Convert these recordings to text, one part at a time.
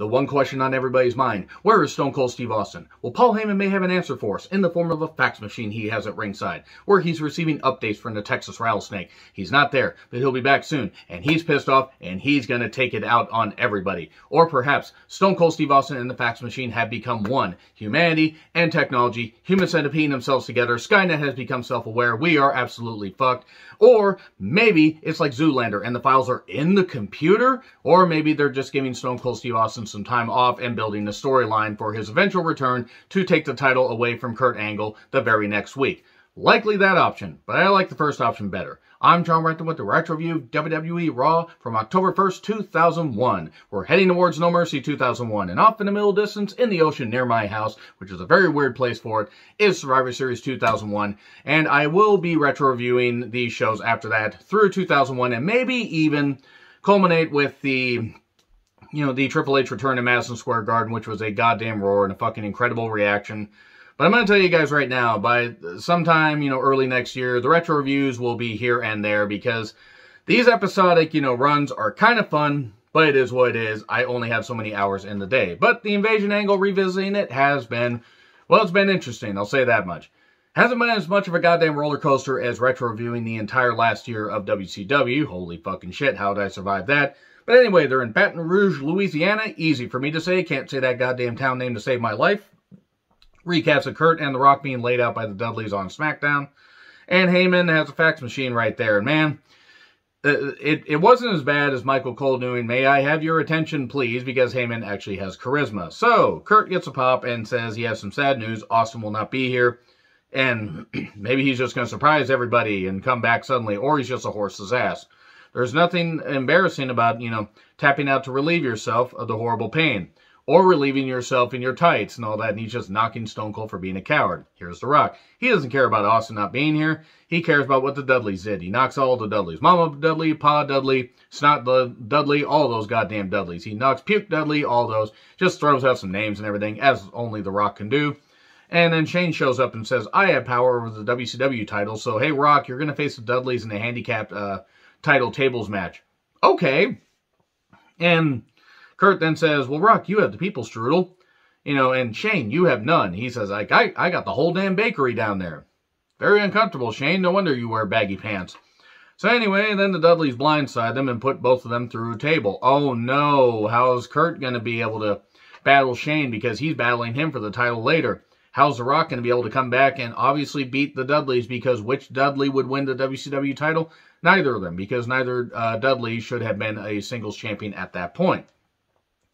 The one question on everybody's mind, where is Stone Cold Steve Austin? Well, Paul Heyman may have an answer for us in the form of a fax machine he has at ringside, where he's receiving updates from the Texas Rattlesnake. He's not there, but he'll be back soon, and he's pissed off, and he's going to take it out on everybody. Or perhaps Stone Cold Steve Austin and the fax machine have become one. Humanity and technology, human centipeding themselves together, Skynet has become self-aware, we are absolutely fucked. Or maybe it's like Zoolander, and the files are in the computer, or maybe they're just giving Stone Cold Steve Austin some time off and building a storyline for his eventual return to take the title away from Kurt Angle the very next week. Likely that option, but I like the first option better. I'm John Renton with the Retro Review of WWE Raw from October 1st, 2001. We're heading towards No Mercy 2001, and off in the middle distance in the ocean near my house, which is a very weird place for it, is Survivor Series 2001, and I will be retro reviewing these shows after that through 2001, and maybe even culminate with the Triple H return to Madison Square Garden, which was a goddamn roar and a fucking incredible reaction. But I'm going to tell you guys right now, by sometime, early next year, the retro reviews will be here and there because these episodic, runs are kind of fun, but it is what it is. I only have so many hours in the day. But the Invasion angle, revisiting it, has been, well, it's been interesting. I'll say that much. Hasn't been as much of a goddamn roller coaster as retro reviewing the entire last year of WCW. Holy fucking shit, how did I survive that? But anyway, they're in Baton Rouge, Louisiana. Easy for me to say. Can't say that goddamn town name to save my life. Recaps of Kurt and The Rock being laid out by the Dudleys on SmackDown. And Heyman has a fax machine right there. And man, it wasn't as bad as Michael Cole doing, "May I have your attention, please?" because Heyman actually has charisma. So, Kurt gets a pop and says he has some sad news. Austin will not be here. And maybe he's just going to surprise everybody and come back suddenly. Or he's just a horse's ass. There's nothing embarrassing about, tapping out to relieve yourself of the horrible pain. Or relieving yourself in your tights and all that, and he's just knocking Stone Cold for being a coward. Here's The Rock. He doesn't care about Austin not being here. He cares about what the Dudleys did. He knocks all the Dudleys. Mama Dudley, Pa Dudley, Snot Dudley, all those goddamn Dudleys. He knocks Puke Dudley, all those. Just throws out some names and everything, as only The Rock can do. And then Shane shows up and says, "I have power over the WCW title, so hey, Rock, you're going to face the Dudleys in a handicapped title tables match." Okay. And Kurt then says, "Well, Rock, you have the people's strudel, and Shane, you have none." He says, I got the whole damn bakery down there." Very uncomfortable, Shane. No wonder you wear baggy pants. So anyway, then the Dudleys blindside them and put both of them through a table. Oh no, how's Kurt going to be able to battle Shane because he's battling him for the title later? How's The Rock going to be able to come back and obviously beat the Dudleys because which Dudley would win the WCW title? Neither of them, because neither Dudley should have been a singles champion at that point.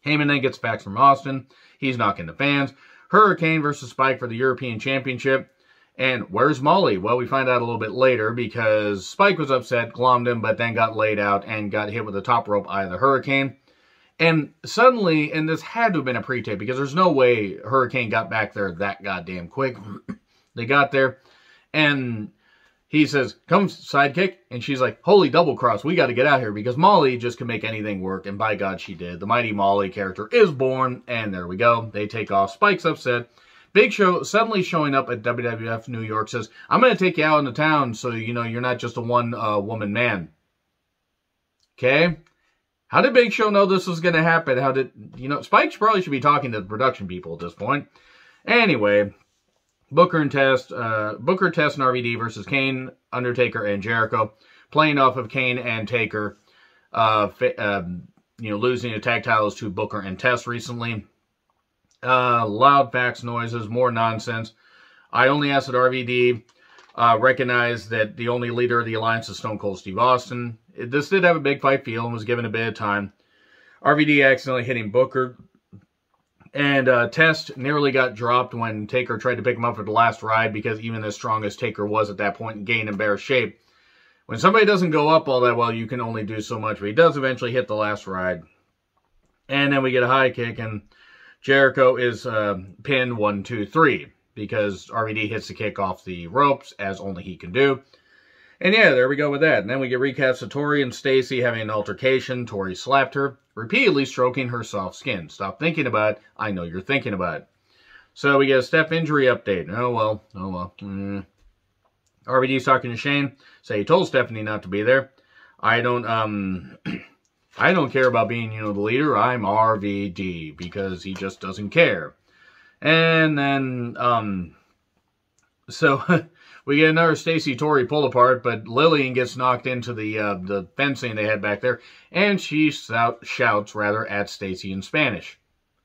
Heyman then gets fax from Austin. He's knocking the fans. Hurricane versus Spike for the European Championship. And where's Molly? Well, we find out a little bit later because Spike was upset, glommed him, but then got laid out and got hit with the top rope eye of the Hurricane. And suddenly, and this had to have been a pre-tape because there's no way Hurricane got back there that goddamn quick. They got there and he says, "Come, sidekick." And she's like, "Holy double cross, we got to get out here," because Molly just can make anything work. And by God, she did. The Mighty Molly character is born. And there we go. They take off. Spike's upset. Big Show suddenly showing up at WWF New York says, "I'm going to take you out into town so you're not just a one-woman man." Okay? How did Big Show know this was going to happen? How did, Spike probably should be talking to the production people at this point. Anyway, Booker, Test, and RVD versus Kane, Undertaker, and Jericho, playing off of Kane and Taker, losing the tag titles to Booker and Test recently. Loud fax noises, more nonsense. I only asked that RVD recognize that the only leader of the alliance is Stone Cold Steve Austin. This did have a big fight feel and was given a bit of time. RVD accidentally hitting Booker. And Test nearly got dropped when Taker tried to pick him up for the last ride because even as strong as Taker was at that point and gained in bare shape, when somebody doesn't go up all that well, you can only do so much. But he does eventually hit the last ride. And then we get a high kick and Jericho is pinned 1, 2, 3 because RVD hits the kick off the ropes as only he can do. And yeah, there we go with that. And then we get recaps of Tori and Stacy having an altercation. Tori slapped her, repeatedly stroking her soft skin. Stop thinking about it. I know you're thinking about it. So we get a Steph injury update. Oh well. RVD's talking to Shane. Say he told Stephanie not to be there. I don't, I don't care about being, the leader. I'm RVD because he just doesn't care. And then, so we get another Stacy Tori pull apart, but Lillian gets knocked into the fencing they had back there, and she shouts at Stacy in Spanish,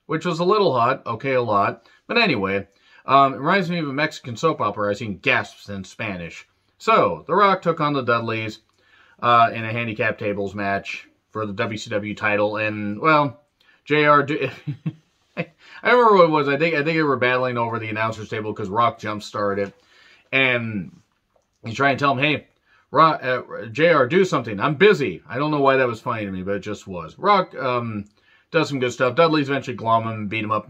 which was a little hot. Okay, a lot. But anyway, it reminds me of a Mexican soap opera. I've seen gasps in Spanish. So, The Rock took on the Dudleys in a handicap tables match for the WCW title, and, well, JR... I remember what it was. I think they were battling over the announcer's table because Rock jump-started it. And he's trying to tell him, hey, Rock, JR, do something. I'm busy. I don't know why that was funny to me, but it just was. Rock does some good stuff. Dudley's eventually glom him, beat him up.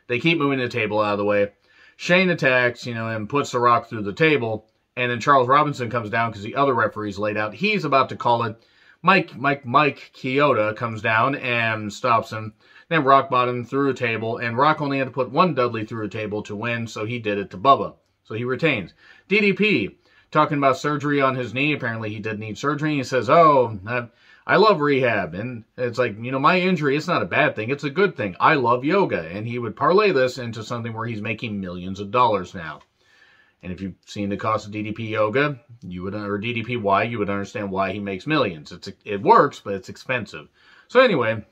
They keep moving the table out of the way. Shane attacks, and puts the Rock through the table. And then Charles Robinson comes down because the other referee's laid out. He's about to call it. Mike Chioda comes down and stops him. Then Rock bottom through a table, and Rock only had to put one Dudley through a table to win, so he did it to Bubba. So he retains. DDP, talking about surgery on his knee. Apparently he did need surgery. He says, oh, I love rehab. And it's like, my injury, it's not a bad thing. It's a good thing. I love yoga. And he would parlay this into something where he's making millions of dollars now. And if you've seen the cost of DDP yoga, or DDPY, you would understand why he makes millions. It works, but it's expensive. So anyway,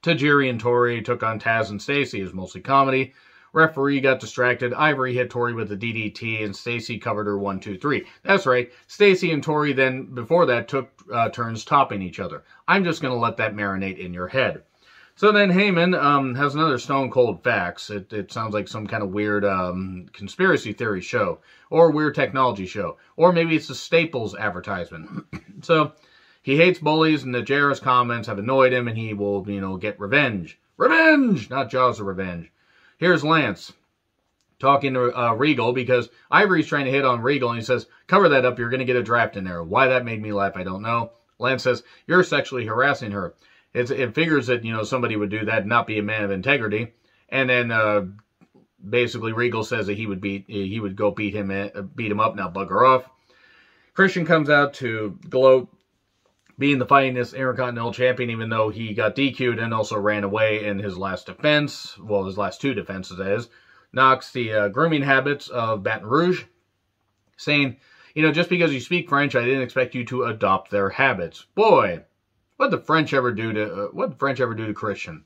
Tajiri and Tori took on Taz and Stacy. It was mostly comedy. Referee got distracted. Ivory hit Tori with a DDT, and Stacy covered her 1, 2, 3. That's right. Stacy and Tori then, before that, took turns topping each other. I'm just going to let that marinate in your head. So then Heyman has another Stone Cold Facts. It sounds like some kind of weird conspiracy theory show, or weird technology show, or maybe it's a Staples advertisement. So he hates bullies, and the JR's comments have annoyed him, and he will, get revenge. Revenge! Not Jaws of Revenge. Here's Lance talking to Regal because Ivory's trying to hit on Regal, and he says, cover that up, you're going to get a draft in there. Why that made me laugh, I don't know. Lance says, you're sexually harassing her. It figures that, somebody would do that and not be a man of integrity. And then basically Regal says that he would go beat him up, now bugger off. Christian comes out to gloat, being the fightingest Intercontinental Champion, even though he got DQ'd and also ran away in his last defense. Well, his last 2 defenses, that is. Knocks the grooming habits of Baton Rouge, saying, just because you speak French, I didn't expect you to adopt their habits. Boy, what'd the French ever do to Christian?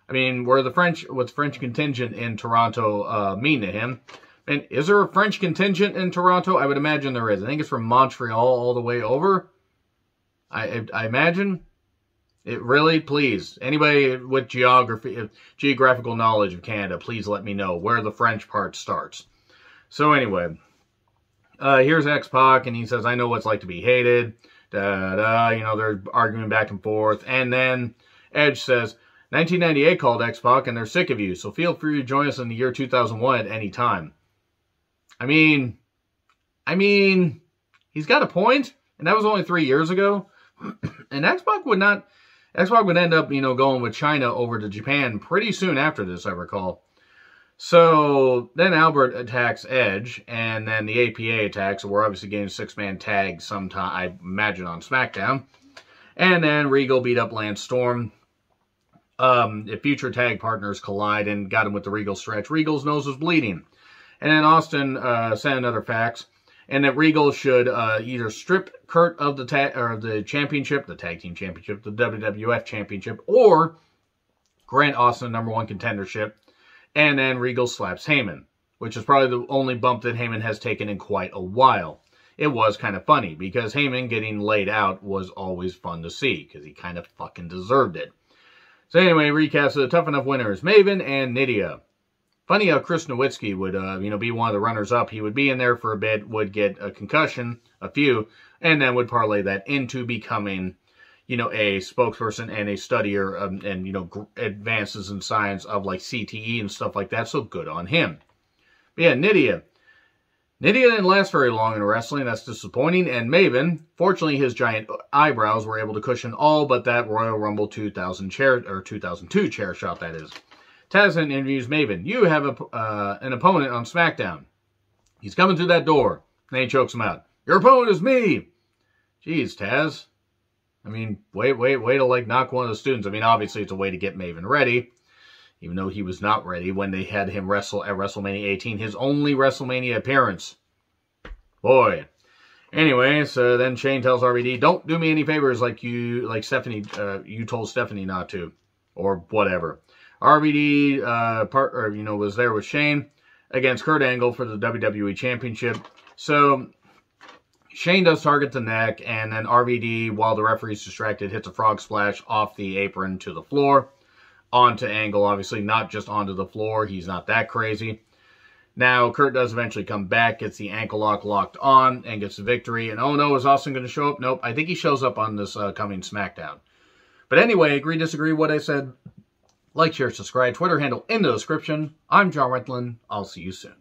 I mean, what's the French contingent in Toronto mean to him? And is there a French contingent in Toronto? I would imagine there is. I think it's from Montreal all the way over. I imagine. It really, please, anybody with geographical knowledge of Canada, please let me know where the French part starts. So anyway, here's X-Pac, and he says, I know what it's like to be hated. They're arguing back and forth. And then Edge says, 1998 called X-Pac, and they're sick of you, so feel free to join us in the year 2001 at any time. I mean, he's got a point, and that was only 3 years ago. And X-Pac would end up, going with China over to Japan pretty soon after this, I recall. So then Albert attacks Edge, and then the APA attacks. So we're obviously getting a 6-man tag sometime, I imagine, on SmackDown. And then Regal beat up Lance Storm. The future tag partners collide and got him with the Regal stretch. Regal's nose was bleeding. And then Austin sent another fax, and that Regal should either strip Kurt of the championship, the tag team championship, the WWF championship, or grant Austin the #1 contendership. And then Regal slaps Heyman, which is probably the only bump that Heyman has taken in quite a while. It was kind of funny, because Heyman getting laid out was always fun to see, because he kind of fucking deserved it. So anyway, recaps of the Tough Enough winners, Maven and Nydia. Funny how Chris Nowitzki would, be one of the runners-up. He would be in there for a bit, would get a concussion, a few, and then would parlay that into becoming, a spokesperson and a studier, and advances in science of, like, CTE and stuff like that, so good on him. But yeah, Nydia. Nydia didn't last very long in wrestling. That's disappointing. And Maven, fortunately, his giant eyebrows were able to cushion all but that Royal Rumble 2002 chair shot, that is. Taz interviews Maven. You have an opponent on SmackDown. He's coming through that door. And then he chokes him out. Your opponent is me. Jeez, Taz. I mean, way to like knock one of the students. I mean, obviously it's a way to get Maven ready, even though he was not ready when they had him wrestle at WrestleMania 18, his only WrestleMania appearance. Boy. Anyway, so then Shane tells RVD, don't do me any favors like Stephanie, you told Stephanie not to, or whatever. RVD, was there with Shane against Kurt Angle for the WWE Championship. So Shane does target the neck, and then RVD, while the referee's distracted, hits a frog splash off the apron to the floor, onto Angle, obviously, not just onto the floor. He's not that crazy. Now, Kurt does eventually come back, gets the ankle lock locked on, and gets the victory. And oh no, is Austin going to show up? Nope, I think he shows up on this coming SmackDown. But anyway, agree, disagree, what I said. Like, share, subscribe, Twitter handle in the description. I'm John Rentlin. I'll see you soon.